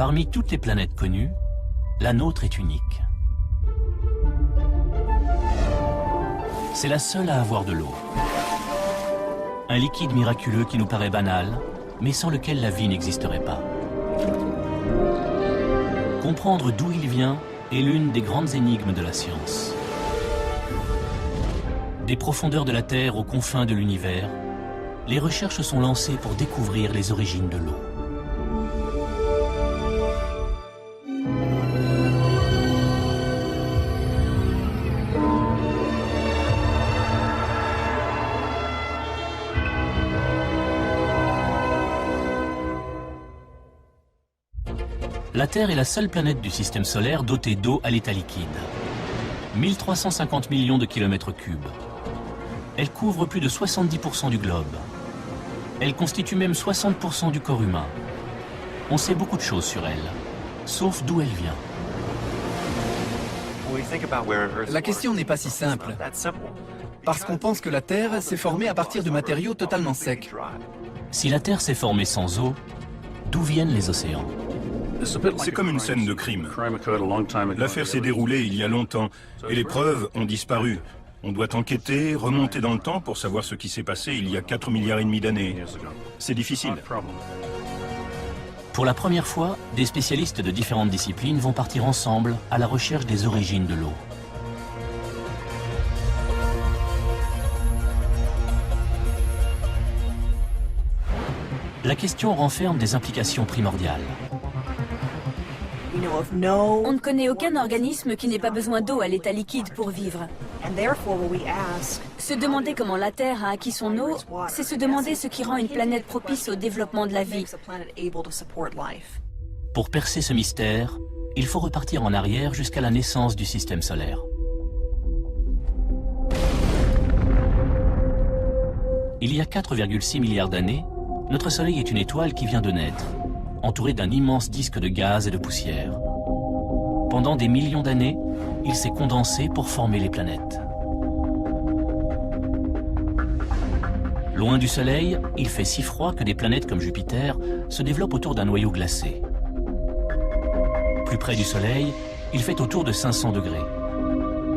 Parmi toutes les planètes connues, la nôtre est unique. C'est la seule à avoir de l'eau. Un liquide miraculeux qui nous paraît banal, mais sans lequel la vie n'existerait pas. Comprendre d'où il vient est l'une des grandes énigmes de la science. Des profondeurs de la Terre aux confins de l'univers, les recherches sont lancées pour découvrir les origines de l'eau. La Terre est la seule planète du système solaire dotée d'eau à l'état liquide. 1350 millions de kilomètres cubes. Elle couvre plus de 70% du globe. Elle constitue même 60% du corps humain. On sait beaucoup de choses sur elle, sauf d'où elle vient. La question n'est pas si simple, parce qu'on pense que la Terre s'est formée à partir de matériaux totalement secs. Si la Terre s'est formée sans eau, d'où viennent les océans? C'est comme une scène de crime. L'affaire s'est déroulée il y a longtemps et les preuves ont disparu. On doit enquêter, remonter dans le temps pour savoir ce qui s'est passé il y a 4,5 milliards d'années. C'est difficile. Pour la première fois, des spécialistes de différentes disciplines vont partir ensemble à la recherche des origines de l'eau. La question renferme des implications primordiales. On ne connaît aucun organisme qui n'ait pas besoin d'eau à l'état liquide pour vivre. Se demander comment la Terre a acquis son eau, c'est se demander ce qui rend une planète propice au développement de la vie. Pour percer ce mystère, il faut repartir en arrière jusqu'à la naissance du système solaire. Il y a 4,6 milliards d'années, notre Soleil est une étoile qui vient de naître, entourée d'un immense disque de gaz et de poussière. Pendant des millions d'années, il s'est condensé pour former les planètes. Loin du Soleil, il fait si froid que des planètes comme Jupiter se développent autour d'un noyau glacé. Plus près du Soleil, il fait autour de 500 degrés.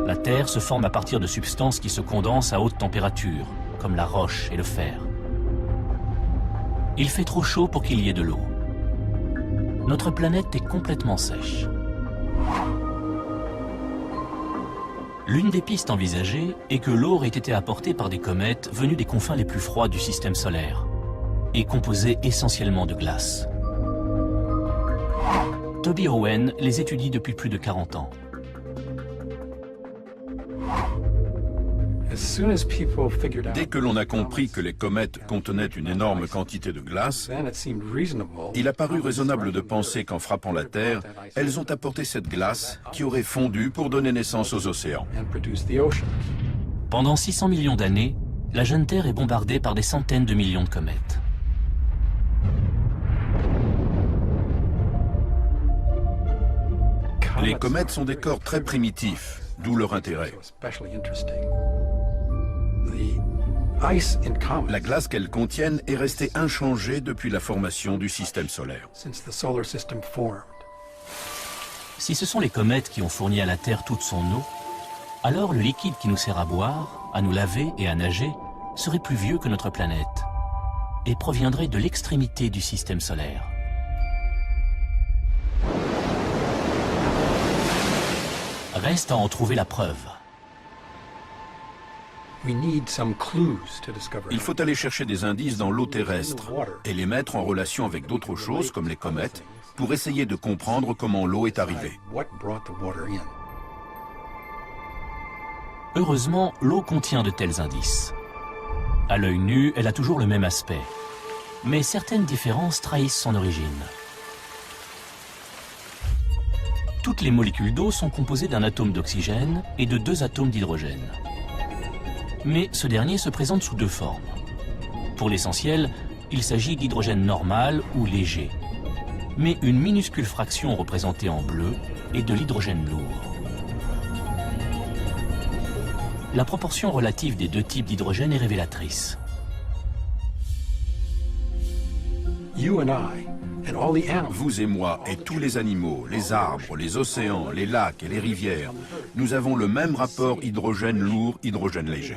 La Terre se forme à partir de substances qui se condensent à haute température, comme la roche et le fer. Il fait trop chaud pour qu'il y ait de l'eau. Notre planète est complètement sèche. L'une des pistes envisagées est que l'eau aurait été apportée par des comètes venues des confins les plus froids du système solaire et composée essentiellement de glace. Toby Owen les étudie depuis plus de 40 ans. Dès que l'on a compris que les comètes contenaient une énorme quantité de glace, il a paru raisonnable de penser qu'en frappant la Terre, elles ont apporté cette glace qui aurait fondu pour donner naissance aux océans. Pendant 600 millions d'années, la jeune Terre est bombardée par des centaines de millions de comètes. Les comètes sont des corps très primitifs, d'où leur intérêt. La glace qu'elles contiennent est restée inchangée depuis la formation du système solaire. Si ce sont les comètes qui ont fourni à la Terre toute son eau, alors le liquide qui nous sert à boire, à nous laver et à nager serait plus vieux que notre planète et proviendrait de l'extrémité du système solaire. Reste à en trouver la preuve. Il faut aller chercher des indices dans l'eau terrestre et les mettre en relation avec d'autres choses comme les comètes pour essayer de comprendre comment l'eau est arrivée. Heureusement, l'eau contient de tels indices. À l'œil nu, elle a toujours le même aspect. Mais certaines différences trahissent son origine. Toutes les molécules d'eau sont composées d'un atome d'oxygène et de 2 atomes d'hydrogène. Mais ce dernier se présente sous 2 formes. Pour l'essentiel, il s'agit d'hydrogène normal ou léger. Mais une minuscule fraction représentée en bleu est de l'hydrogène lourd. La proportion relative des 2 types d'hydrogène est révélatrice. Vous et moi et tous les animaux, les arbres, les océans, les lacs et les rivières, nous avons le même rapport hydrogène lourd, hydrogène léger.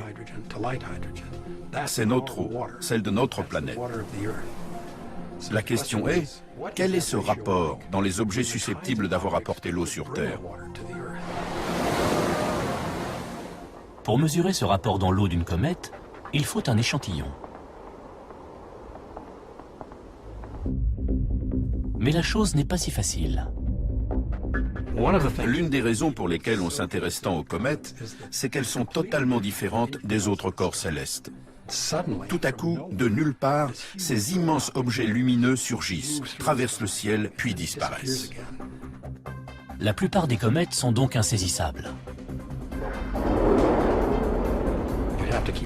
C'est notre eau, celle de notre planète. La question est, quel est ce rapport dans les objets susceptibles d'avoir apporté l'eau sur Terre? Pour mesurer ce rapport dans l'eau d'une comète, il faut un échantillon. Mais la chose n'est pas si facile. L'une des raisons pour lesquelles on s'intéresse tant aux comètes, c'est qu'elles sont totalement différentes des autres corps célestes. Tout à coup, de nulle part, ces immenses objets lumineux surgissent, traversent le ciel, puis disparaissent. La plupart des comètes sont donc insaisissables.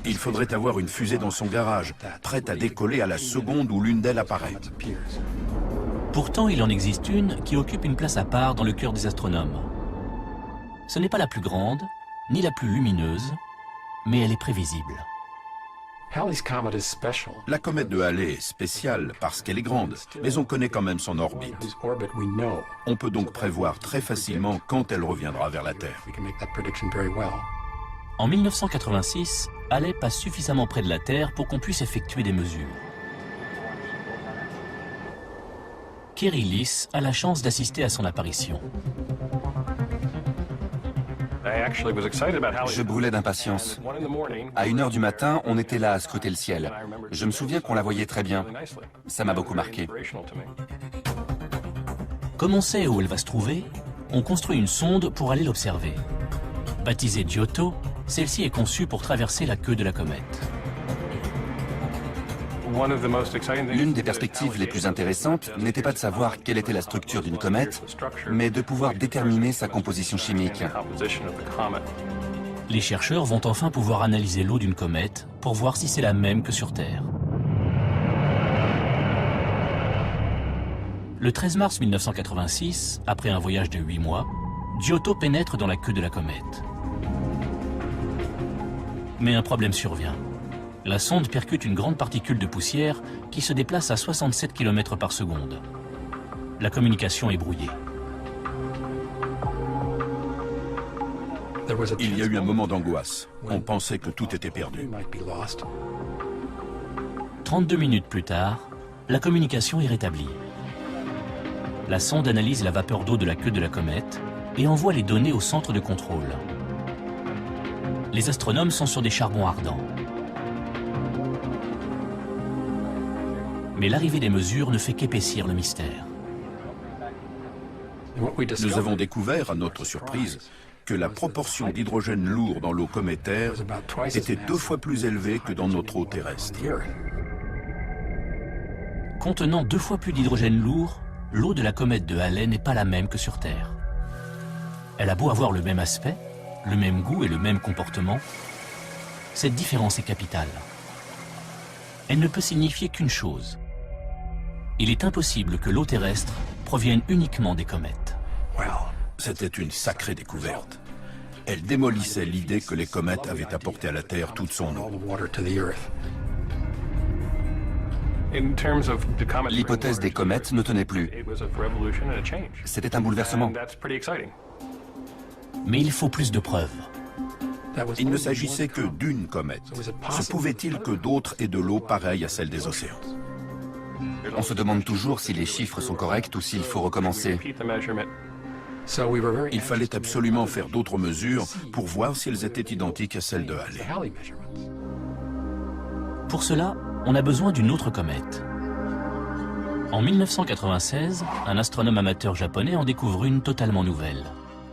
Il faudrait avoir une fusée dans son garage, prête à décoller à la seconde où l'une d'elles apparaît. Pourtant, il en existe une qui occupe une place à part dans le cœur des astronomes. Ce n'est pas la plus grande, ni la plus lumineuse, mais elle est prévisible. La comète de Halley est spéciale parce qu'elle est grande, mais on connaît quand même son orbite. On peut donc prévoir très facilement quand elle reviendra vers la Terre. En 1986, Halley passe suffisamment près de la Terre pour qu'on puisse effectuer des mesures. Kerry Liss a la chance d'assister à son apparition. Je brûlais d'impatience. À 1h du matin, on était là à scruter le ciel. Je me souviens qu'on la voyait très bien. Ça m'a beaucoup marqué. Comme on sait où elle va se trouver, on construit une sonde pour aller l'observer. Baptisée Giotto, celle-ci est conçue pour traverser la queue de la comète. L'une des perspectives les plus intéressantes n'était pas de savoir quelle était la structure d'une comète, mais de pouvoir déterminer sa composition chimique. Les chercheurs vont enfin pouvoir analyser l'eau d'une comète pour voir si c'est la même que sur Terre. Le 13 mars 1986, après un voyage de 8 mois, Giotto pénètre dans la queue de la comète. Mais un problème survient. La sonde percute une grande particule de poussière qui se déplace à 67 km par seconde. La communication est brouillée. Il y a eu un moment d'angoisse. On pensait que tout était perdu. 32 minutes plus tard, la communication est rétablie. La sonde analyse la vapeur d'eau de la queue de la comète et envoie les données au centre de contrôle. Les astronomes sont sur des charbons ardents. Mais l'arrivée des mesures ne fait qu'épaissir le mystère. Nous avons découvert, à notre surprise, que la proportion d'hydrogène lourd dans l'eau cométaire était 2 fois plus élevée que dans notre eau terrestre. Contenant 2 fois plus d'hydrogène lourd, l'eau de la comète de Halley n'est pas la même que sur Terre. Elle a beau avoir le même aspect, le même goût et le même comportement, cette différence est capitale. Elle ne peut signifier qu'une chose. Il est impossible que l'eau terrestre provienne uniquement des comètes. C'était une sacrée découverte. Elle démolissait l'idée que les comètes avaient apporté à la Terre toute son eau. L'hypothèse des comètes ne tenait plus. C'était un bouleversement. Mais il faut plus de preuves. Il ne s'agissait que d'une comète. Se pouvait-il que d'autres aient de l'eau pareille à celle des océans? On se demande toujours si les chiffres sont corrects ou s'il faut recommencer. Il fallait absolument faire d'autres mesures pour voir si elles étaient identiques à celles de Halley. Pour cela, on a besoin d'une autre comète. En 1996, un astronome amateur japonais en découvre une totalement nouvelle,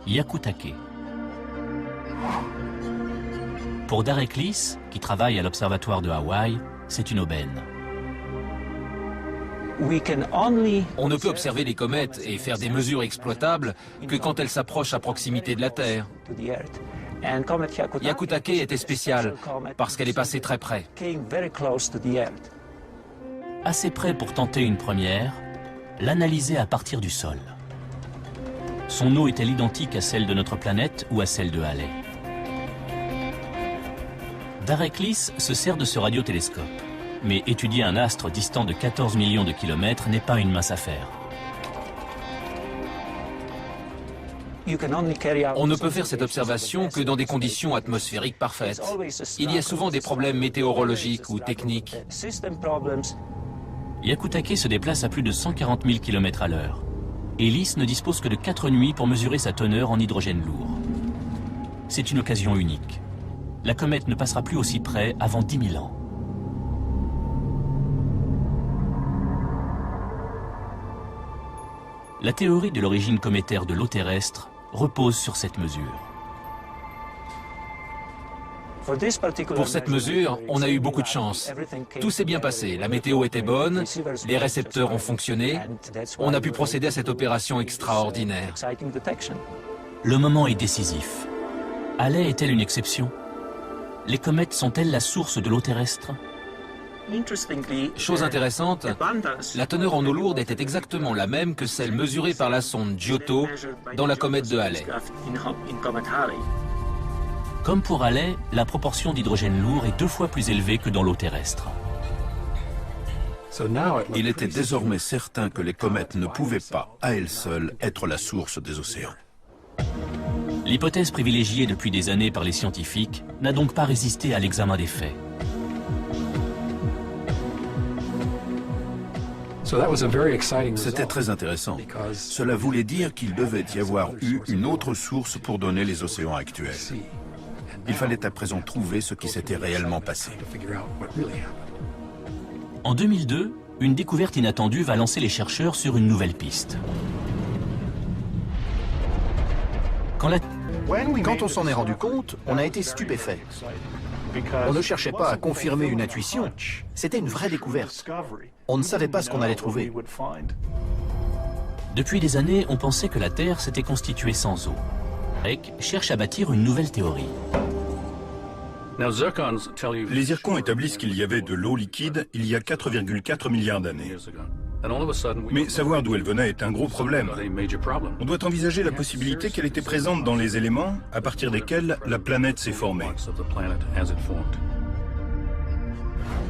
Hyakutake. Pour Derek Liss, qui travaille à l'observatoire de Hawaï, c'est une aubaine. On ne peut observer les comètes et faire des mesures exploitables que quand elles s'approchent à proximité de la Terre. Hyakutake était spéciale parce qu'elle est passée très près. Assez près pour tenter une première, l'analyser à partir du sol. Son eau est-elle identique à celle de notre planète ou à celle de Halley? Derek Liss se sert de ce radiotélescope. Mais étudier un astre distant de 14 millions de kilomètres n'est pas une mince affaire. On ne peut faire cette observation que dans des conditions atmosphériques parfaites. Il y a souvent des problèmes météorologiques ou techniques. Hyakutake se déplace à plus de 140 000 km à l'heure. Et LISS ne dispose que de 4 nuits pour mesurer sa teneur en hydrogène lourd. C'est une occasion unique. La comète ne passera plus aussi près avant 10 000 ans. La théorie de l'origine cométaire de l'eau terrestre repose sur cette mesure. Pour cette mesure, on a eu beaucoup de chance. Tout s'est bien passé, la météo était bonne, les récepteurs ont fonctionné, on a pu procéder à cette opération extraordinaire. Le moment est décisif. Halley est-elle une exception? Les comètes sont-elles la source de l'eau terrestre? Chose intéressante, la teneur en eau lourde était exactement la même que celle mesurée par la sonde Giotto dans la comète de Halley. Comme pour Halley, la proportion d'hydrogène lourd est 2 fois plus élevée que dans l'eau terrestre. Il était désormais certain que les comètes ne pouvaient pas, à elles seules, être la source des océans. L'hypothèse privilégiée depuis des années par les scientifiques n'a donc pas résisté à l'examen des faits. C'était très intéressant. Cela voulait dire qu'il devait y avoir eu une autre source pour donner les océans actuels. Il fallait à présent trouver ce qui s'était réellement passé. En 2002, une découverte inattendue va lancer les chercheurs sur une nouvelle piste. Quand on s'en est rendu compte, on a été stupéfait. On ne cherchait pas à confirmer une intuition, c'était une vraie découverte. On ne savait pas ce qu'on allait trouver. Depuis des années, on pensait que la Terre s'était constituée sans eau. Drake cherche à bâtir une nouvelle théorie. Les zircons établissent qu'il y avait de l'eau liquide il y a 4,4 milliards d'années. Mais savoir d'où elle venait est un gros problème. On doit envisager la possibilité qu'elle était présente dans les éléments à partir desquels la planète s'est formée.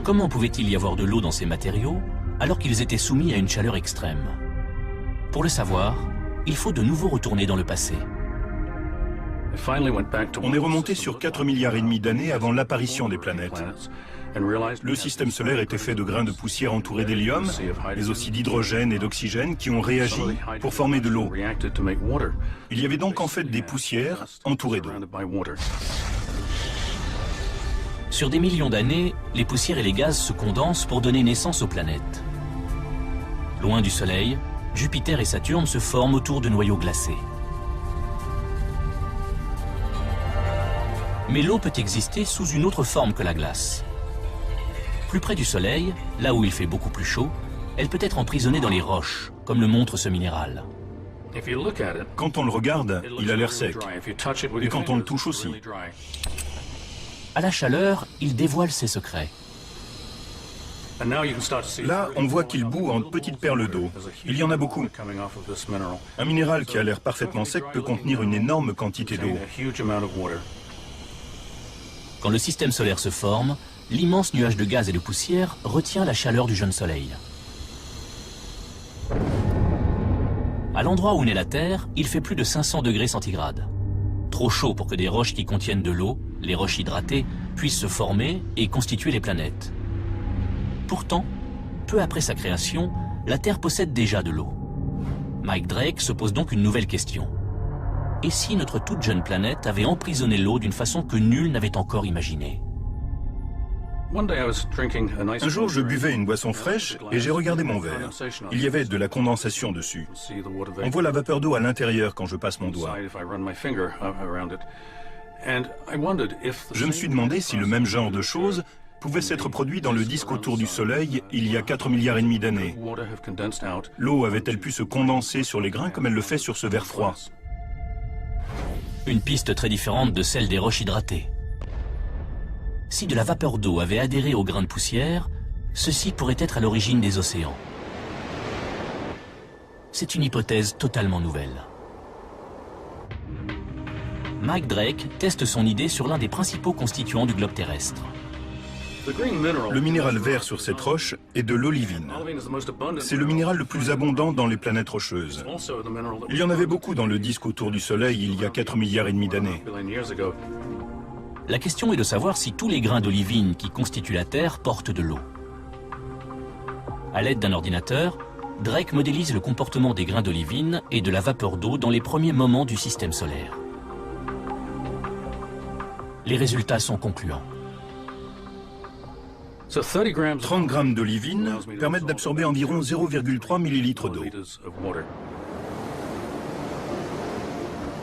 Comment pouvait-il y avoir de l'eau dans ces matériaux alors qu'ils étaient soumis à une chaleur extrême? Pour le savoir, il faut de nouveau retourner dans le passé. On est remonté sur 4 milliards et demi d'années avant l'apparition des planètes. Le système solaire était fait de grains de poussière entourés d'hélium, mais aussi d'hydrogène et d'oxygène qui ont réagi pour former de l'eau. Il y avait donc en fait des poussières entourées d'eau. Sur des millions d'années, les poussières et les gaz se condensent pour donner naissance aux planètes. Loin du Soleil, Jupiter et Saturne se forment autour de noyaux glacés. Mais l'eau peut exister sous une autre forme que la glace. Plus près du Soleil, là où il fait beaucoup plus chaud, elle peut être emprisonnée dans les roches, comme le montre ce minéral. Quand on le regarde, il a l'air sec. Et quand on le touche aussi. À la chaleur, il dévoile ses secrets. Là, on voit qu'il bout en petites perles d'eau. Il y en a beaucoup. Un minéral qui a l'air parfaitement sec peut contenir une énorme quantité d'eau. Quand le système solaire se forme, l'immense nuage de gaz et de poussière retient la chaleur du jeune Soleil. À l'endroit où naît la Terre, il fait plus de 500 degrés centigrades. Trop chaud pour que des roches qui contiennent de l'eau, les roches hydratées, puissent se former et constituer les planètes. Pourtant, peu après sa création, la Terre possède déjà de l'eau. Mike Drake se pose donc une nouvelle question. Et si notre toute jeune planète avait emprisonné l'eau d'une façon que nul n'avait encore imaginée? Un jour, je buvais une boisson fraîche et j'ai regardé mon verre. Il y avait de la condensation dessus. On voit la vapeur d'eau à l'intérieur quand je passe mon doigt. Je me suis demandé si le même genre de choses pouvait s'être produit dans le disque autour du Soleil il y a 4 milliards et demi d'années. L'eau avait-elle pu se condenser sur les grains comme elle le fait sur ce verre froid? Une piste très différente de celle des roches hydratées. Si de la vapeur d'eau avait adhéré aux grains de poussière, ceci pourrait être à l'origine des océans. C'est une hypothèse totalement nouvelle. Mike Drake teste son idée sur l'un des principaux constituants du globe terrestre. Le minéral vert sur cette roche est de l'olivine. C'est le minéral le plus abondant dans les planètes rocheuses. Il y en avait beaucoup dans le disque autour du Soleil il y a 4,5 milliards d'années. La question est de savoir si tous les grains d'olivine qui constituent la Terre portent de l'eau. À l'aide d'un ordinateur, Drake modélise le comportement des grains d'olivine et de la vapeur d'eau dans les premiers moments du système solaire. Les résultats sont concluants. 30 grammes d'olivine permettent d'absorber environ 0,3 millilitres d'eau.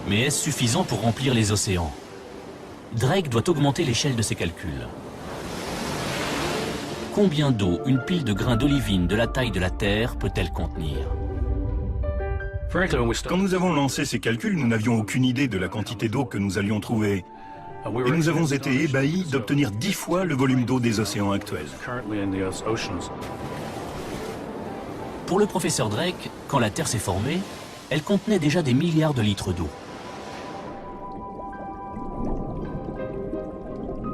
Mais est-ce suffisant pour remplir les océans? Drake doit augmenter l'échelle de ses calculs. Combien d'eau une pile de grains d'olivine de la taille de la Terre peut-elle contenir? Quand nous avons lancé ces calculs, nous n'avions aucune idée de la quantité d'eau que nous allions trouver. Et nous avons été ébahis d'obtenir 10 fois le volume d'eau des océans actuels. Pour le professeur Drake, quand la Terre s'est formée, elle contenait déjà des milliards de litres d'eau.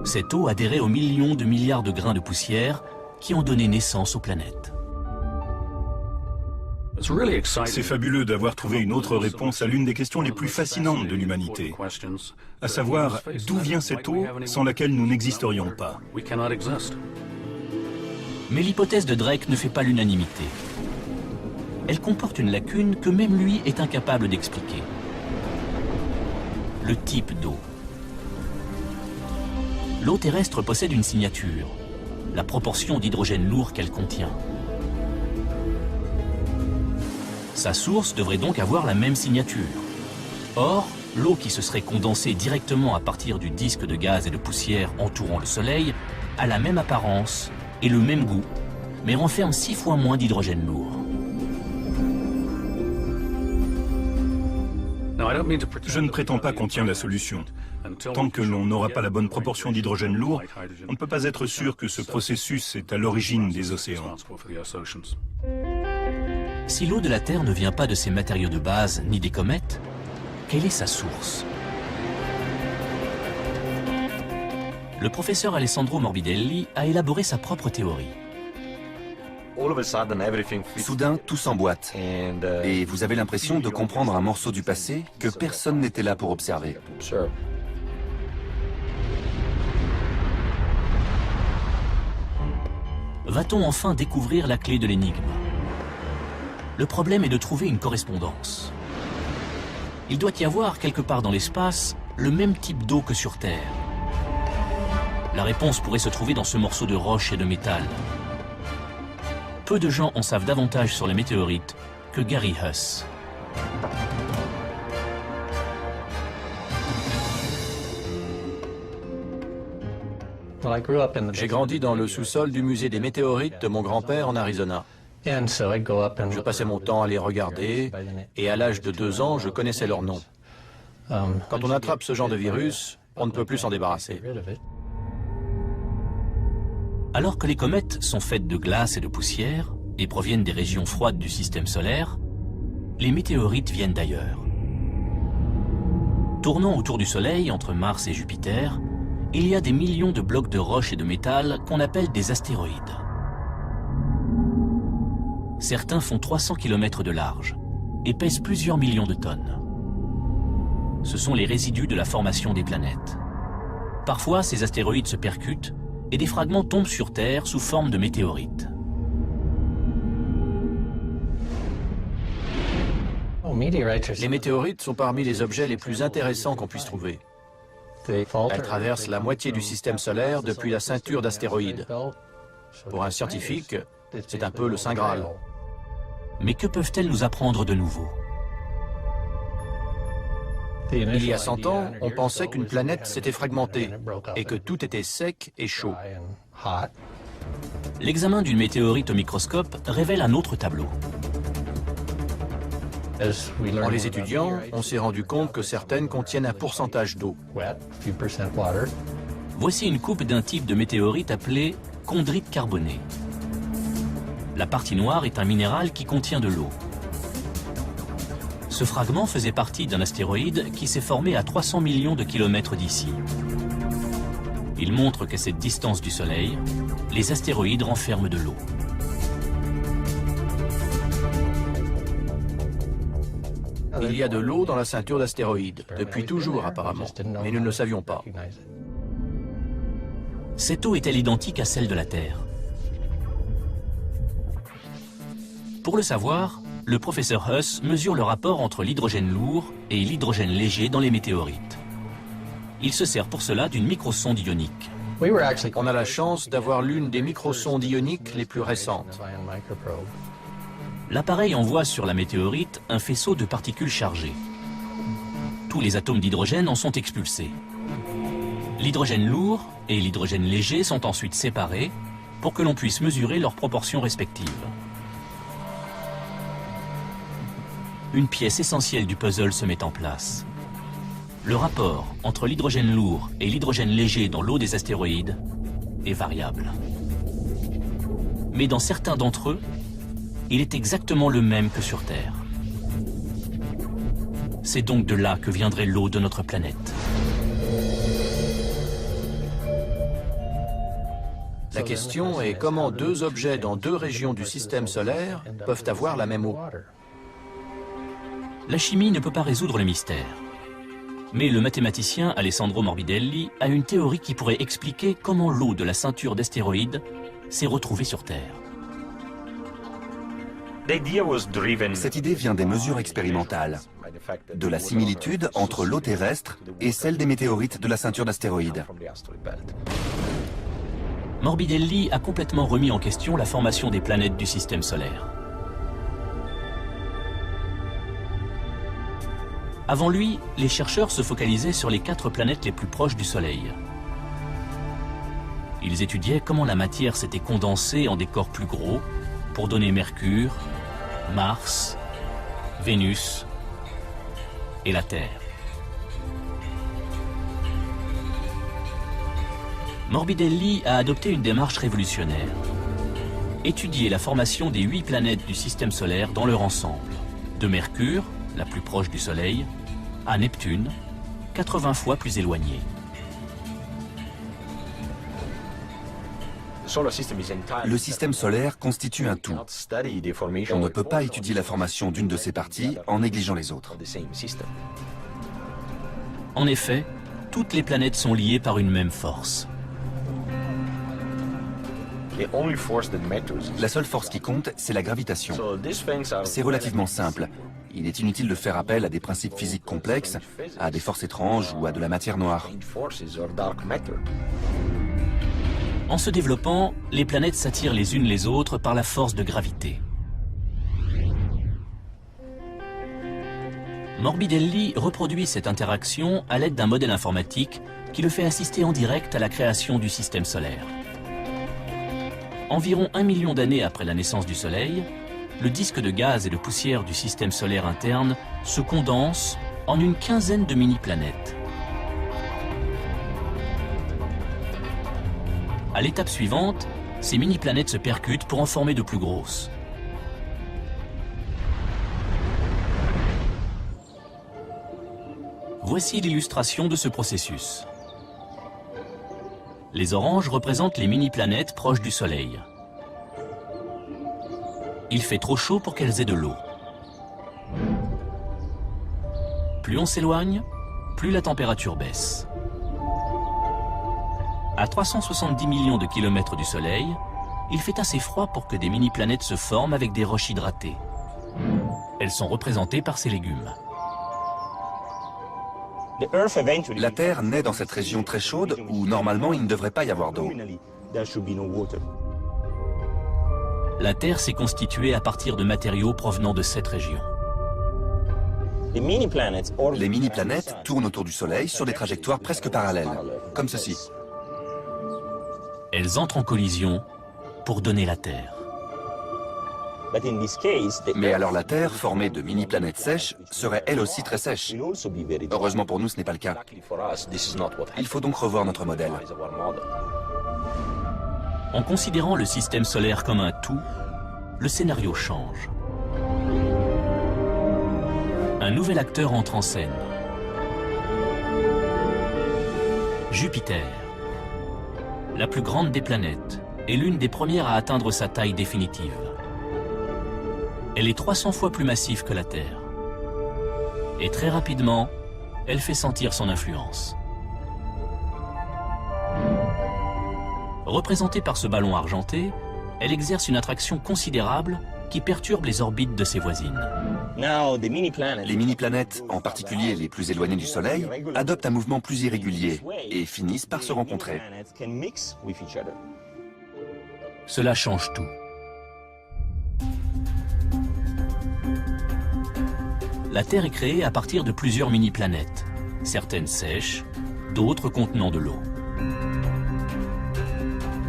Cette eau adhérait aux millions de milliards de grains de poussière qui ont donné naissance aux planètes. C'est fabuleux d'avoir trouvé une autre réponse à l'une des questions les plus fascinantes de l'humanité, à savoir d'où vient cette eau sans laquelle nous n'existerions pas. Mais l'hypothèse de Drake ne fait pas l'unanimité. Elle comporte une lacune que même lui est incapable d'expliquer. Le type d'eau. L'eau terrestre possède une signature, la proportion d'hydrogène lourd qu'elle contient. Sa source devrait donc avoir la même signature. Or, l'eau qui se serait condensée directement à partir du disque de gaz et de poussière entourant le Soleil a la même apparence et le même goût, mais renferme 6 fois moins d'hydrogène lourd. Je ne prétends pas qu'on tient la solution. Tant que l'on n'aura pas la bonne proportion d'hydrogène lourd, on ne peut pas être sûr que ce processus est à l'origine des océans. Si l'eau de la Terre ne vient pas de ses matériaux de base ni des comètes, quelle est sa source? Le professeur Alessandro Morbidelli a élaboré sa propre théorie. Soudain, tout s'emboîte. Et vous avez l'impression de comprendre un morceau du passé que personne n'était là pour observer. Va-t-on enfin découvrir la clé de l'énigme? Le problème est de trouver une correspondance. Il doit y avoir quelque part dans l'espace le même type d'eau que sur Terre. La réponse pourrait se trouver dans ce morceau de roche et de métal. Peu de gens en savent davantage sur les météorites que Gary Huss. J'ai grandi dans le sous-sol du musée des météorites de mon grand-père en Arizona. Je passais mon temps à les regarder et à l'âge de 2 ans, je connaissais leur nom. Quand on attrape ce genre de virus, on ne peut plus s'en débarrasser. Alors que les comètes sont faites de glace et de poussière et proviennent des régions froides du système solaire, les météorites viennent d'ailleurs. Tournant autour du Soleil, entre Mars et Jupiter, il y a des millions de blocs de roches et de métal qu'on appelle des astéroïdes. Certains font 300 km de large et pèsent plusieurs millions de tonnes. Ce sont les résidus de la formation des planètes. Parfois, ces astéroïdes se percutent et des fragments tombent sur Terre sous forme de météorites. Les météorites sont parmi les objets les plus intéressants qu'on puisse trouver. Elles traversent la moitié du système solaire depuis la ceinture d'astéroïdes. Pour un scientifique, c'est un peu le Saint Graal. Mais que peuvent-elles nous apprendre de nouveau? Il y a 100 ans, on pensait qu'une planète s'était fragmentée et que tout était sec et chaud. L'examen d'une météorite au microscope révèle un autre tableau. En les étudiant, on s'est rendu compte que certaines contiennent un pourcentage d'eau. Voici une coupe d'un type de météorite appelé chondrite carbonée. La partie noire est un minéral qui contient de l'eau. Ce fragment faisait partie d'un astéroïde qui s'est formé à 300 millions de kilomètres d'ici. Il montre qu'à cette distance du Soleil, les astéroïdes renferment de l'eau. Il y a de l'eau dans la ceinture d'astéroïdes, depuis toujours apparemment, mais nous ne le savions pas. Cette eau est-elle identique à celle de la Terre? Pour le savoir, le professeur Huss mesure le rapport entre l'hydrogène lourd et l'hydrogène léger dans les météorites. Il se sert pour cela d'une microsonde ionique. On a la chance d'avoir l'une des microsondes ioniques les plus récentes. L'appareil envoie sur la météorite un faisceau de particules chargées. Tous les atomes d'hydrogène en sont expulsés. L'hydrogène lourd et l'hydrogène léger sont ensuite séparés pour que l'on puisse mesurer leurs proportions respectives. Une pièce essentielle du puzzle se met en place. Le rapport entre l'hydrogène lourd et l'hydrogène léger dans l'eau des astéroïdes est variable. Mais dans certains d'entre eux, il est exactement le même que sur Terre. C'est donc de là que viendrait l'eau de notre planète. La question est comment deux objets dans deux régions du système solaire peuvent avoir la même eau. La chimie ne peut pas résoudre le mystère. Mais le mathématicien Alessandro Morbidelli a une théorie qui pourrait expliquer comment l'eau de la ceinture d'astéroïdes s'est retrouvée sur Terre. Cette idée vient des mesures expérimentales, de la similitude entre l'eau terrestre et celle des météorites de la ceinture d'astéroïdes. Morbidelli a complètement remis en question la formation des planètes du système solaire. Avant lui, les chercheurs se focalisaient sur les 4 planètes les plus proches du Soleil. Ils étudiaient comment la matière s'était condensée en des corps plus gros pour donner Mercure, Mars, Vénus et la Terre. Morbidelli a adopté une démarche révolutionnaire. Étudier la formation des 8 planètes du système solaire dans leur ensemble, de Mercure, la plus proche du Soleil, à Neptune, 80 fois plus éloignée. Le système solaire constitue un tout. On ne peut pas étudier la formation d'une de ses parties en négligeant les autres. En effet, toutes les planètes sont liées par une même force. La seule force qui compte, c'est la gravitation. C'est relativement simple. Il est inutile de faire appel à des principes physiques complexes, à des forces étranges ou à de la matière noire. En se développant, les planètes s'attirent les unes les autres par la force de gravité. Morbidelli reproduit cette interaction à l'aide d'un modèle informatique qui le fait assister en direct à la création du système solaire. Environ 1 million d'années après la naissance du Soleil, le disque de gaz et de poussière du système solaire interne se condense en une quinzaine de mini-planètes. À l'étape suivante, ces mini-planètes se percutent pour en former de plus grosses. Voici l'illustration de ce processus. Les oranges représentent les mini-planètes proches du Soleil. Il fait trop chaud pour qu'elles aient de l'eau. Plus on s'éloigne, plus la température baisse. À 370 millions de kilomètres du Soleil, il fait assez froid pour que des mini-planètes se forment avec des roches hydratées. Elles sont représentées par ces légumes. La Terre naît dans cette région très chaude où normalement il ne devrait pas y avoir d'eau. La Terre s'est constituée à partir de matériaux provenant de cette région. Les mini-planètes tournent autour du Soleil sur des trajectoires presque parallèles, comme ceci. Elles entrent en collision pour donner la Terre. Mais alors la Terre, formée de mini-planètes sèches, serait elle aussi très sèche. Heureusement pour nous, ce n'est pas le cas. Il faut donc revoir notre modèle. En considérant le système solaire comme un tout, le scénario change. Un nouvel acteur entre en scène. Jupiter. la plus grande des planètes, et l'une des premières à atteindre sa taille définitive. Elle est 300 fois plus massive que la Terre. Et très rapidement, elle fait sentir son influence. Représentée par ce ballon argenté, elle exerce une attraction considérable qui perturbe les orbites de ses voisines. Les mini-planètes, en particulier les plus éloignées du Soleil, adoptent un mouvement plus irrégulier et finissent par se rencontrer. Cela change tout. La Terre est créée à partir de plusieurs mini-planètes, certaines sèches, d'autres contenant de l'eau.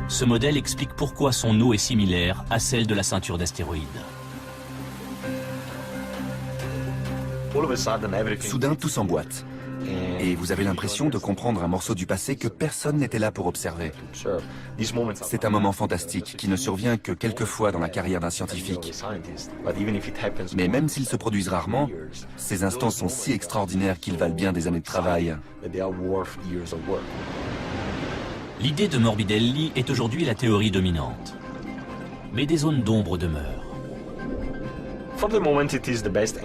Ce modèle explique pourquoi son eau est similaire à celle de la ceinture d'astéroïdes. Soudain, tout s'emboîte. Et vous avez l'impression de comprendre un morceau du passé que personne n'était là pour observer. C'est un moment fantastique qui ne survient que quelques fois dans la carrière d'un scientifique. Mais même s'ils se produisent rarement, ces instants sont si extraordinaires qu'ils valent bien des années de travail. L'idée de Morbidelli est aujourd'hui la théorie dominante. Mais des zones d'ombre demeurent.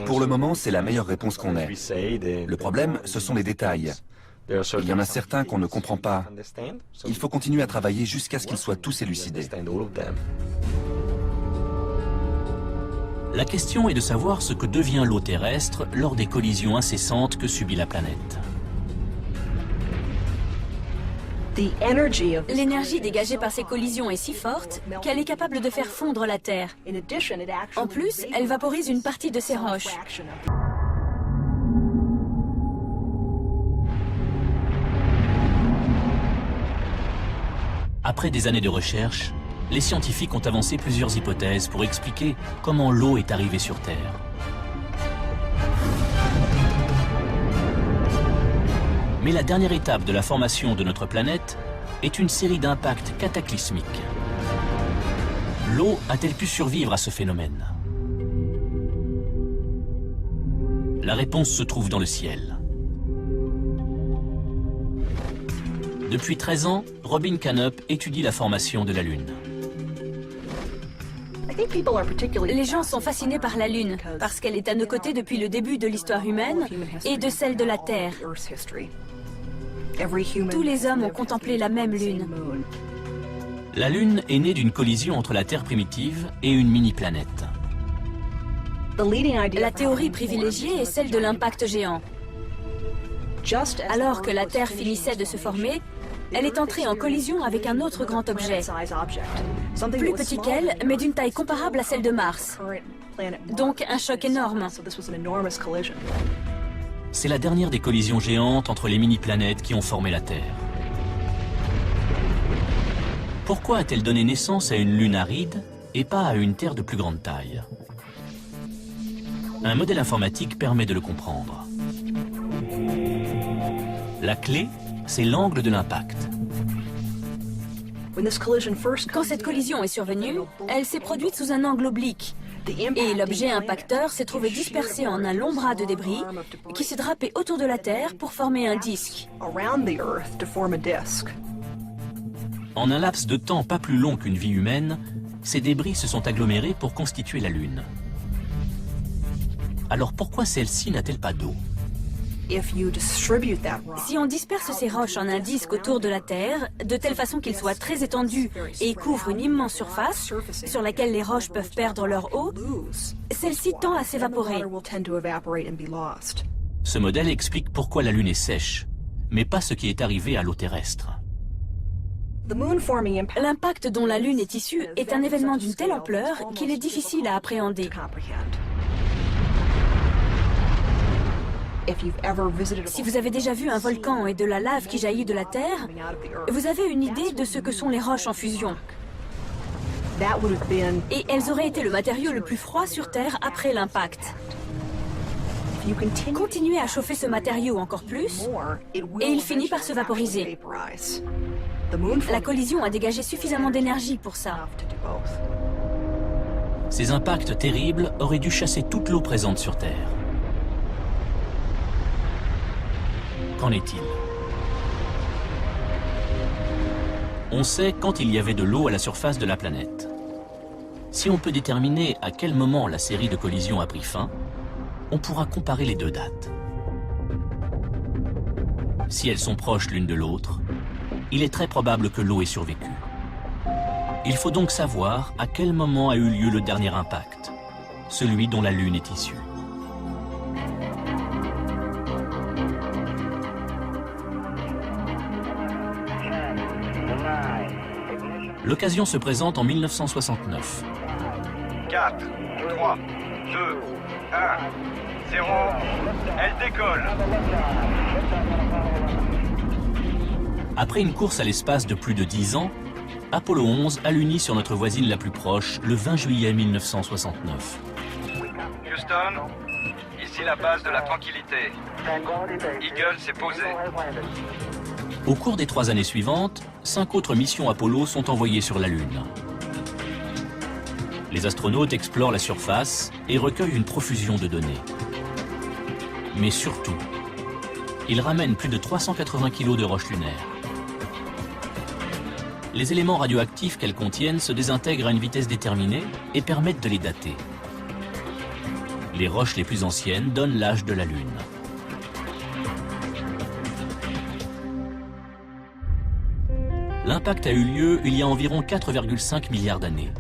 Pour le moment, c'est la meilleure réponse qu'on ait. Le problème, ce sont les détails. Il y en a certains qu'on ne comprend pas. Il faut continuer à travailler jusqu'à ce qu'ils soient tous élucidés. La question est de savoir ce que devient l'eau terrestre lors des collisions incessantes que subit la planète. L'énergie dégagée par ces collisions est si forte qu'elle est capable de faire fondre la Terre. En plus, elle vaporise une partie de ses roches. Après des années de recherche, les scientifiques ont avancé plusieurs hypothèses pour expliquer comment l'eau est arrivée sur Terre. Mais la dernière étape de la formation de notre planète est une série d'impacts cataclysmiques. L'eau a-t-elle pu survivre à ce phénomène? La réponse se trouve dans le ciel. Depuis 13 ans, Robin Canup étudie la formation de la Lune. Les gens sont fascinés par la Lune parce qu'elle est à nos côtés depuis le début de l'histoire humaine et de celle de la Terre. Tous les hommes ont contemplé la même Lune. La Lune est née d'une collision entre la Terre primitive et une mini-planète. La théorie privilégiée est celle de l'impact géant. Alors que la Terre finissait de se former, elle est entrée en collision avec un autre grand objet. Plus petit qu'elle, mais d'une taille comparable à celle de Mars. Donc un choc énorme. C'est la dernière des collisions géantes entre les mini-planètes qui ont formé la Terre. Pourquoi a-t-elle donné naissance à une Lune aride et pas à une Terre de plus grande taille? Un modèle informatique permet de le comprendre. La clé, c'est l'angle de l'impact. Quand cette collision est survenue, elle s'est produite sous un angle oblique. Et l'objet impacteur s'est trouvé dispersé en un long bras de débris qui s'est drapé autour de la Terre pour former un disque. En un laps de temps pas plus long qu'une vie humaine, ces débris se sont agglomérés pour constituer la Lune. Alors pourquoi celle-ci n'a-t-elle pas d'eau? Si on disperse ces roches en un disque autour de la Terre, de telle façon qu'ils soient très étendus et couvrent une immense surface sur laquelle les roches peuvent perdre leur eau, celle-ci tend à s'évaporer. Ce modèle explique pourquoi la Lune est sèche, mais pas ce qui est arrivé à l'eau terrestre. L'impact dont la Lune est issue est un événement d'une telle ampleur qu'il est difficile à appréhender. Si vous avez déjà vu un volcan et de la lave qui jaillit de la Terre, vous avez une idée de ce que sont les roches en fusion. Et elles auraient été le matériau le plus froid sur Terre après l'impact. Continuez à chauffer ce matériau encore plus, et il finit par se vaporiser. La collision a dégagé suffisamment d'énergie pour ça. Ces impacts terribles auraient dû chasser toute l'eau présente sur Terre. Qu'en est-il? On sait quand il y avait de l'eau à la surface de la planète. Si on peut déterminer à quel moment la série de collisions a pris fin, on pourra comparer les deux dates. Si elles sont proches l'une de l'autre, il est très probable que l'eau ait survécu. Il faut donc savoir à quel moment a eu lieu le dernier impact, celui dont la Lune est issue. L'occasion se présente en 1969. 4, 3, 2, 1, 0, elle décolle. Après une course à l'espace de plus de 10 ans, Apollo 11 a l'uni sur notre voisine la plus proche le 20 juillet 1969. Houston, ici la base de la tranquillité. Eagle s'est posé. Au cours des 3 années suivantes, 5 autres missions Apollo sont envoyées sur la Lune. Les astronautes explorent la surface et recueillent une profusion de données. Mais surtout, ils ramènent plus de 380 kg de roches lunaires. Les éléments radioactifs qu'elles contiennent se désintègrent à une vitesse déterminée et permettent de les dater. Les roches les plus anciennes donnent l'âge de la Lune. L'impact a eu lieu il y a environ 4,5 milliards d'années.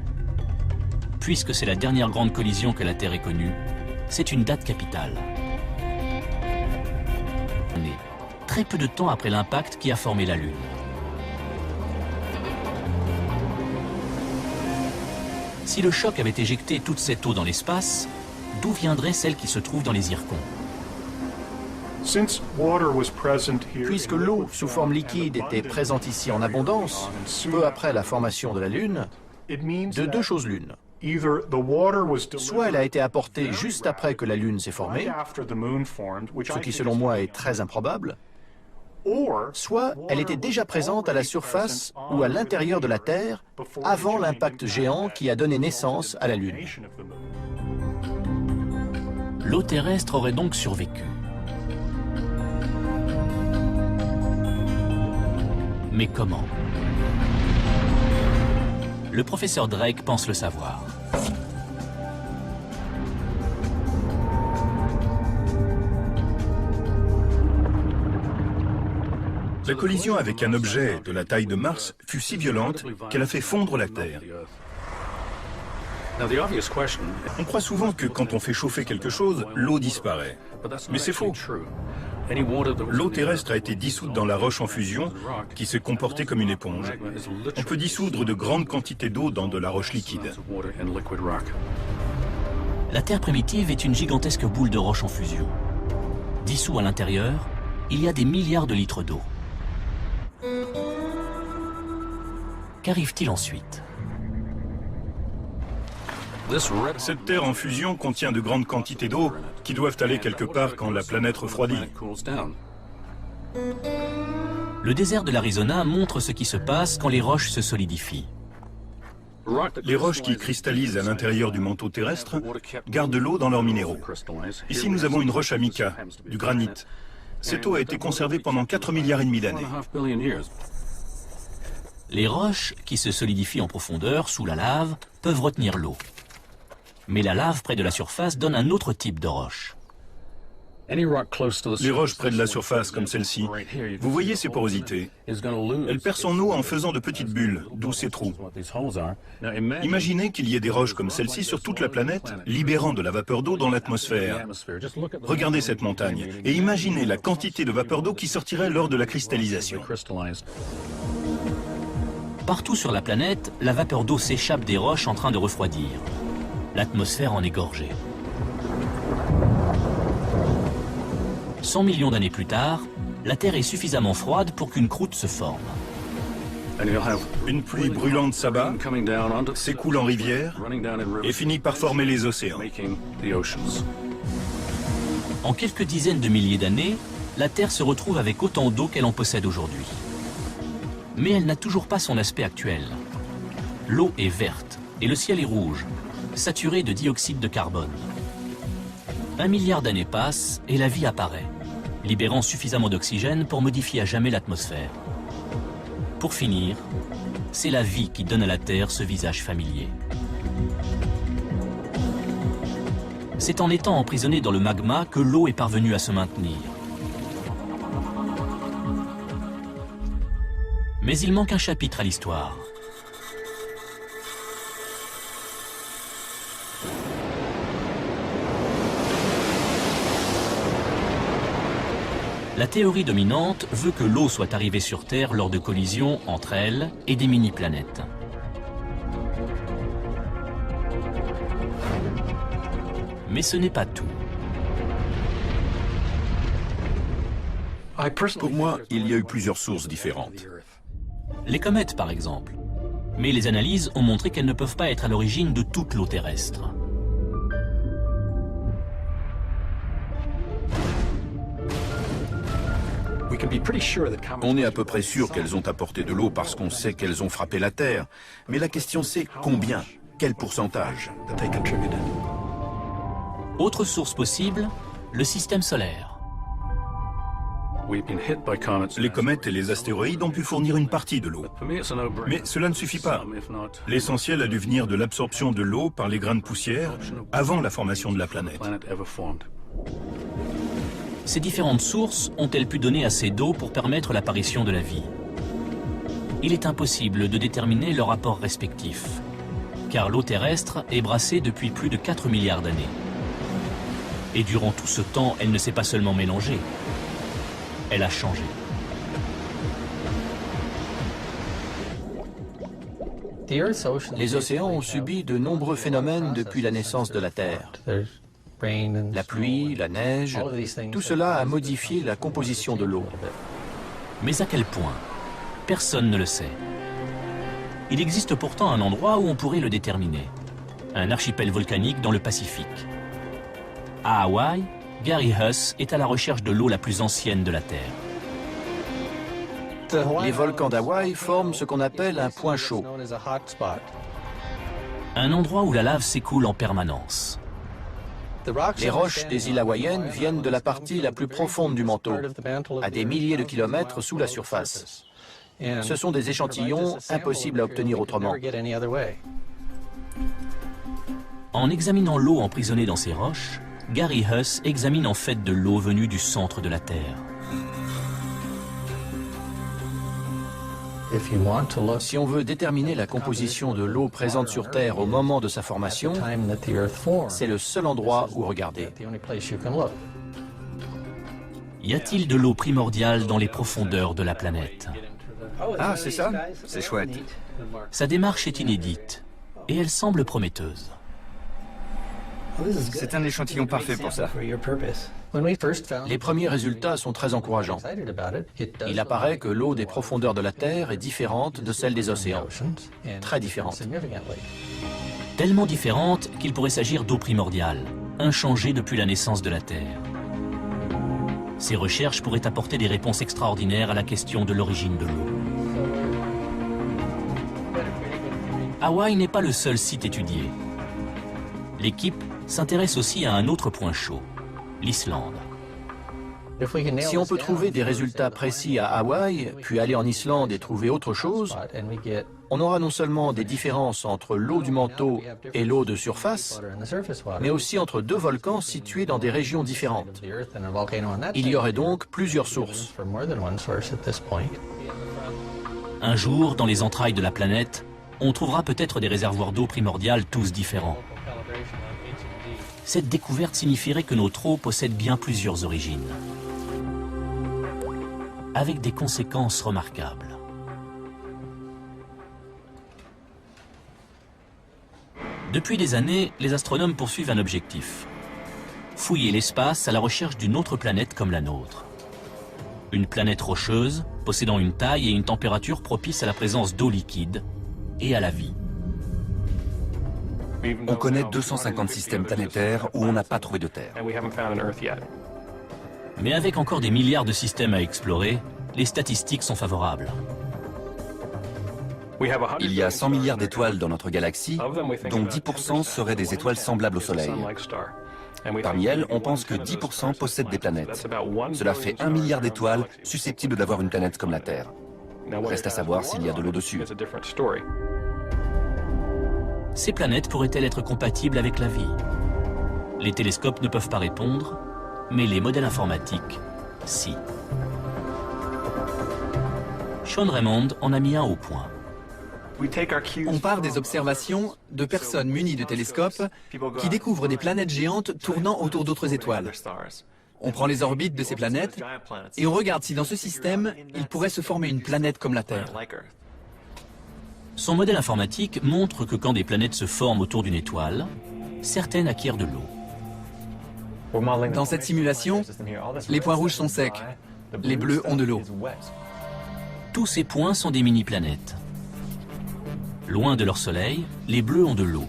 Puisque c'est la dernière grande collision que la Terre ait connue, c'est une date capitale. Très peu de temps après l'impact qui a formé la Lune. Si le choc avait éjecté toute cette eau dans l'espace, d'où viendrait celle qui se trouve dans les zircons? Puisque l'eau sous forme liquide était présente ici en abondance, peu après la formation de la Lune, de deux choses l'une. Soit elle a été apportée juste après que la Lune s'est formée, ce qui selon moi est très improbable, soit elle était déjà présente à la surface ou à l'intérieur de la Terre avant l'impact géant qui a donné naissance à la Lune. L'eau terrestre aurait donc survécu. Mais comment? Le professeur Drake pense le savoir. La collision avec un objet de la taille de Mars fut si violente qu'elle a fait fondre la Terre. On croit souvent que quand on fait chauffer quelque chose, l'eau disparaît. Mais c'est faux. L'eau terrestre a été dissoute dans la roche en fusion qui s'est comportée comme une éponge. On peut dissoudre de grandes quantités d'eau dans de la roche liquide. La Terre primitive est une gigantesque boule de roche en fusion. Dissous à l'intérieur, il y a des milliards de litres d'eau. Qu'arrive-t-il ensuite? Cette Terre en fusion contient de grandes quantités d'eau qui doivent aller quelque part quand la planète refroidit. Le désert de l'Arizona montre ce qui se passe quand les roches se solidifient. Les roches qui cristallisent à l'intérieur du manteau terrestre gardent l'eau dans leurs minéraux. Ici, nous avons une roche à mica, du granit. Cette eau a été conservée pendant 4,5 milliards d'années. Les roches, qui se solidifient en profondeur, sous la lave, peuvent retenir l'eau. Mais la lave près de la surface donne un autre type de roche. Les roches près de la surface, comme celle-ci, vous voyez ces porosités. Elles perdent son eau en faisant de petites bulles, d'où ces trous. Imaginez qu'il y ait des roches comme celle-ci sur toute la planète, libérant de la vapeur d'eau dans l'atmosphère. Regardez cette montagne et imaginez la quantité de vapeur d'eau qui sortirait lors de la cristallisation. Partout sur la planète, la vapeur d'eau s'échappe des roches en train de refroidir. L'atmosphère en est gorgée. 100 millions d'années plus tard, la Terre est suffisamment froide pour qu'une croûte se forme. Une pluie brûlante s'abat, s'écoule en rivière et finit par former les océans. En quelques dizaines de milliers d'années, la Terre se retrouve avec autant d'eau qu'elle en possède aujourd'hui. Mais elle n'a toujours pas son aspect actuel. L'eau est verte et le ciel est rouge, saturé de dioxyde de carbone. 1 milliard d'années passent et la vie apparaît, libérant suffisamment d'oxygène pour modifier à jamais l'atmosphère. Pour finir, c'est la vie qui donne à la Terre ce visage familier. C'est en étant emprisonnée dans le magma que l'eau est parvenue à se maintenir. Mais il manque un chapitre à l'histoire. La théorie dominante veut que l'eau soit arrivée sur Terre lors de collisions entre elle et des mini-planètes. Mais ce n'est pas tout. Pour moi, il y a eu plusieurs sources différentes. Les comètes, par exemple. Mais les analyses ont montré qu'elles ne peuvent pas être à l'origine de toute l'eau terrestre. On est à peu près sûr qu'elles ont apporté de l'eau parce qu'on sait qu'elles ont frappé la Terre. Mais la question c'est combien? Quel pourcentage? Autre source possible, le système solaire. Les comètes et les astéroïdes ont pu fournir une partie de l'eau. Mais cela ne suffit pas. L'essentiel a dû venir de l'absorption de l'eau par les grains de poussière avant la formation de la planète. Ces différentes sources ont-elles pu donner assez d'eau pour permettre l'apparition de la vie? Il est impossible de déterminer leur apport respectif, car l'eau terrestre est brassée depuis plus de 4 milliards d'années. Et durant tout ce temps, elle ne s'est pas seulement mélangée, elle a changé. Les océans ont subi de nombreux phénomènes depuis la naissance de la Terre. La pluie, la neige, tout cela a modifié la composition de l'eau. Mais à quel point? Personne ne le sait. Il existe pourtant un endroit où on pourrait le déterminer. Un archipel volcanique dans le Pacifique. À Hawaï, Gary Huss est à la recherche de l'eau la plus ancienne de la Terre. Les volcans d'Hawaï forment ce qu'on appelle un point chaud. Un endroit où la lave s'écoule en permanence. Les roches des îles hawaïennes viennent de la partie la plus profonde du manteau, à des milliers de kilomètres sous la surface. Ce sont des échantillons impossibles à obtenir autrement. En examinant l'eau emprisonnée dans ces roches, Gary Huss examine en fait de l'eau venue du centre de la Terre. Si on veut déterminer la composition de l'eau présente sur Terre au moment de sa formation, c'est le seul endroit où regarder. Y a-t-il de l'eau primordiale dans les profondeurs de la planète? Ah, c'est ça? C'est chouette. Sa démarche est inédite et elle semble prometteuse. C'est un échantillon parfait pour ça. Les premiers résultats sont très encourageants. Il apparaît que l'eau des profondeurs de la Terre est différente de celle des océans. Très différente. Tellement différente qu'il pourrait s'agir d'eau primordiale, inchangée depuis la naissance de la Terre. Ces recherches pourraient apporter des réponses extraordinaires à la question de l'origine de l'eau. Hawaï n'est pas le seul site étudié. L'équipe s'intéresse aussi à un autre point chaud, l'Islande. Si on peut trouver des résultats précis à Hawaï, puis aller en Islande et trouver autre chose, on aura non seulement des différences entre l'eau du manteau et l'eau de surface, mais aussi entre deux volcans situés dans des régions différentes. Il y aurait donc plusieurs sources. Un jour, dans les entrailles de la planète, on trouvera peut-être des réservoirs d'eau primordiale tous différents. Cette découverte signifierait que notre eau possède bien plusieurs origines, avec des conséquences remarquables. Depuis des années, les astronomes poursuivent un objectif. Fouiller l'espace à la recherche d'une autre planète comme la nôtre. Une planète rocheuse, possédant une taille et une température propice à la présence d'eau liquide et à la vie. On connaît 250 systèmes planétaires où on n'a pas trouvé de Terre. Mais avec encore des milliards de systèmes à explorer, les statistiques sont favorables. Il y a 100 milliards d'étoiles dans notre galaxie, dont 10% seraient des étoiles semblables au Soleil. Parmi elles, on pense que 10% possèdent des planètes. Cela fait 1 milliard d'étoiles susceptibles d'avoir une planète comme la Terre. Reste à savoir s'il y a de l'eau dessus. Ces planètes pourraient-elles être compatibles avec la vie? Les télescopes ne peuvent pas répondre, mais les modèles informatiques, si. Sean Raymond en a mis un au point. On part des observations de personnes munies de télescopes qui découvrent des planètes géantes tournant autour d'autres étoiles. On prend les orbites de ces planètes et on regarde si dans ce système, il pourrait se former une planète comme la Terre. Son modèle informatique montre que quand des planètes se forment autour d'une étoile, certaines acquièrent de l'eau. Dans cette simulation, les points rouges sont secs, les bleus ont de l'eau. Tous ces points sont des mini-planètes. Loin de leur soleil, les bleus ont de l'eau.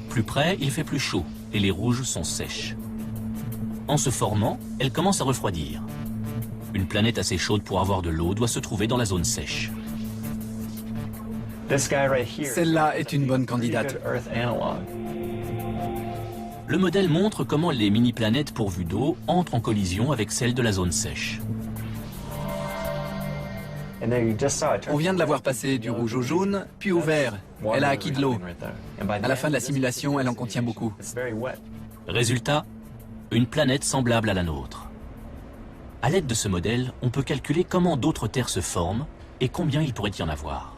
Plus près, il fait plus chaud et les rouges sont sèches. En se formant, elles commencent à refroidir. Une planète assez chaude pour avoir de l'eau doit se trouver dans la zone sèche. Celle-là est une bonne candidate. Le modèle montre comment les mini-planètes pourvues d'eau entrent en collision avec celles de la zone sèche. On vient de la voir passer du rouge au jaune, puis au vert. Elle a acquis de l'eau. À la fin de la simulation, elle en contient beaucoup. Résultat, une planète semblable à la nôtre. À l'aide de ce modèle, on peut calculer comment d'autres terres se forment et combien il pourrait y en avoir.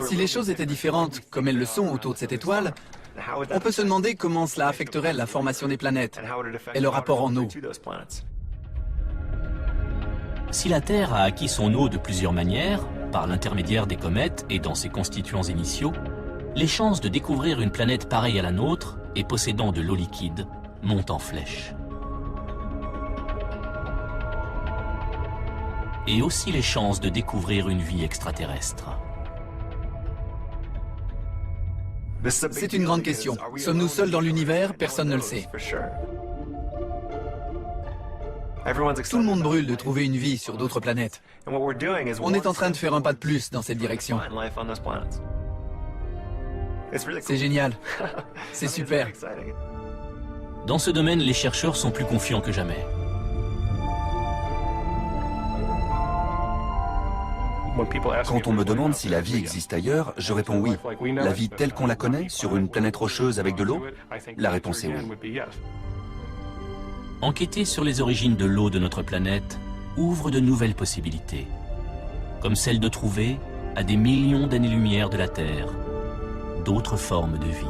Si les choses étaient différentes, comme elles le sont autour de cette étoile, on peut se demander comment cela affecterait la formation des planètes et le rapport en eau. Si la Terre a acquis son eau de plusieurs manières, par l'intermédiaire des comètes et dans ses constituants initiaux, les chances de découvrir une planète pareille à la nôtre et possédant de l'eau liquide montent en flèche. Et aussi les chances de découvrir une vie extraterrestre. C'est une grande question. Sommes-nous seuls dans l'univers? Personne ne le sait. Tout le monde brûle de trouver une vie sur d'autres planètes. On est en train de faire un pas de plus dans cette direction. C'est génial. C'est super. Dans ce domaine, les chercheurs sont plus confiants que jamais. Quand on me demande si la vie existe ailleurs, je réponds oui. La vie telle qu'on la connaît, sur une planète rocheuse avec de l'eau, la réponse est oui. Enquêter sur les origines de l'eau de notre planète ouvre de nouvelles possibilités, comme celle de trouver, à des millions d'années-lumière de la Terre, d'autres formes de vie.